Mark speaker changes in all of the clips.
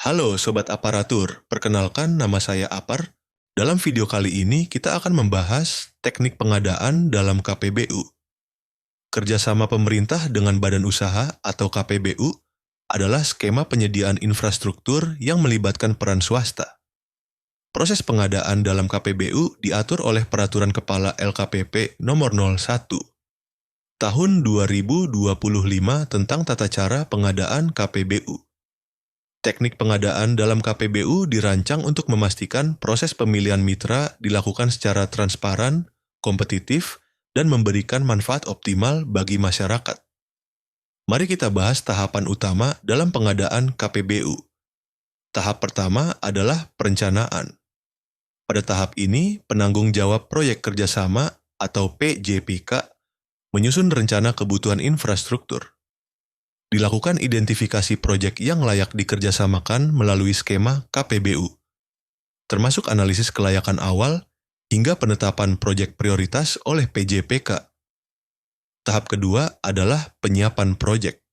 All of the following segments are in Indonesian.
Speaker 1: Halo Sobat Aparatur, perkenalkan nama saya Apar. Dalam video kali ini kita akan membahas teknik pengadaan dalam KPBU. Kerjasama pemerintah dengan badan usaha atau KPBU adalah skema penyediaan infrastruktur yang melibatkan peran swasta. Proses pengadaan dalam KPBU diatur oleh Peraturan Kepala LKPP Nomor 01 Tahun 2025 tentang tata cara pengadaan KPBU. Teknik pengadaan dalam KPBU dirancang untuk memastikan proses pemilihan mitra dilakukan secara transparan, kompetitif, dan memberikan manfaat optimal bagi masyarakat. Mari kita bahas tahapan utama dalam pengadaan KPBU. Tahap pertama adalah perencanaan. Pada tahap ini, penanggung jawab proyek kerjasama atau PJPK menyusun rencana kebutuhan infrastruktur. Dilakukan identifikasi proyek yang layak dikerjasamakan melalui skema KPBU, termasuk analisis kelayakan awal hingga penetapan proyek prioritas oleh PJPK. Tahap kedua adalah penyiapan proyek.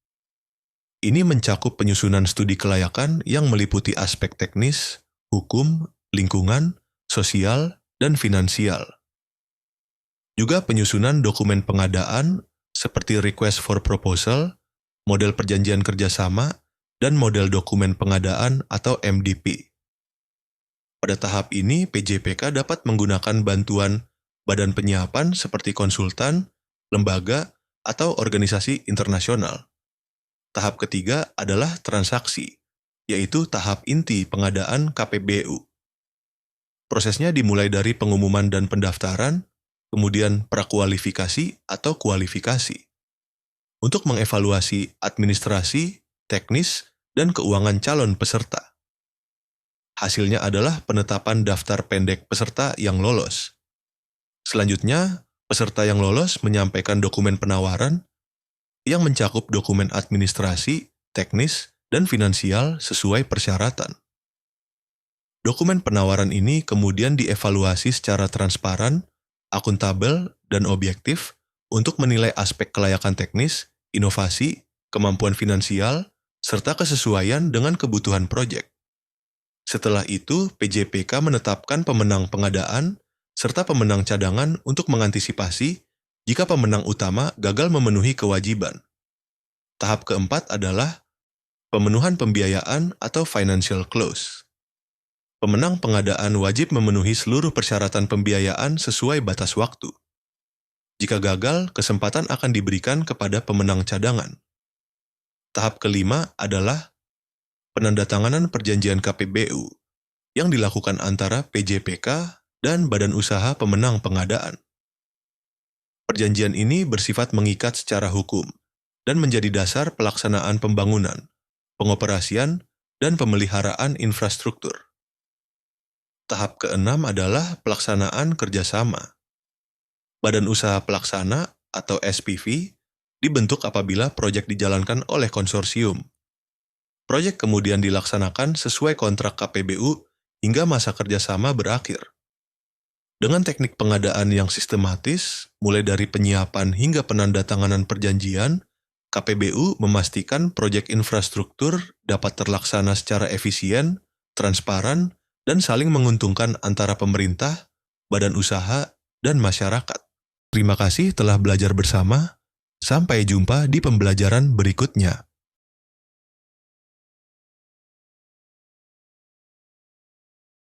Speaker 1: Ini mencakup penyusunan studi kelayakan yang meliputi aspek teknis, hukum, lingkungan, sosial, dan finansial. Juga penyusunan dokumen pengadaan seperti request for proposal, model perjanjian kerjasama, dan model dokumen pengadaan atau MDP. Pada tahap ini, PJPK dapat menggunakan bantuan badan penyiapan seperti konsultan, lembaga, atau organisasi internasional. Tahap ketiga adalah transaksi, yaitu tahap inti pengadaan KPBU. Prosesnya dimulai dari pengumuman dan pendaftaran, kemudian prakualifikasi atau kualifikasi, untuk mengevaluasi administrasi, teknis, dan keuangan calon peserta. Hasilnya adalah penetapan daftar pendek peserta yang lolos. Selanjutnya, peserta yang lolos menyampaikan dokumen penawaran yang mencakup dokumen administrasi, teknis, dan finansial sesuai persyaratan. Dokumen penawaran ini kemudian dievaluasi secara transparan, akuntabel, dan objektif untuk menilai aspek kelayakan teknis, inovasi, kemampuan finansial, serta kesesuaian dengan kebutuhan proyek. Setelah itu, PJPK menetapkan pemenang pengadaan serta pemenang cadangan untuk mengantisipasi jika pemenang utama gagal memenuhi kewajiban. Tahap keempat adalah pemenuhan pembiayaan atau financial close. Pemenang pengadaan wajib memenuhi seluruh persyaratan pembiayaan sesuai batas waktu. Jika gagal, kesempatan akan diberikan kepada pemenang cadangan. Tahap kelima adalah penandatanganan perjanjian KPBU yang dilakukan antara PJPK dan badan usaha pemenang pengadaan. Perjanjian ini bersifat mengikat secara hukum dan menjadi dasar pelaksanaan pembangunan, pengoperasian, dan pemeliharaan infrastruktur. Tahap keenam adalah pelaksanaan kerjasama. Badan Usaha Pelaksana atau SPV dibentuk apabila proyek dijalankan oleh konsorsium. Proyek kemudian dilaksanakan sesuai kontrak KPBU hingga masa kerjasama berakhir. Dengan teknik pengadaan yang sistematis, mulai dari penyiapan hingga penandatanganan perjanjian, KPBU memastikan proyek infrastruktur dapat terlaksana secara efisien, transparan, dan saling menguntungkan antara pemerintah, badan usaha, dan masyarakat. Terima kasih telah belajar bersama. Sampai jumpa di pembelajaran berikutnya.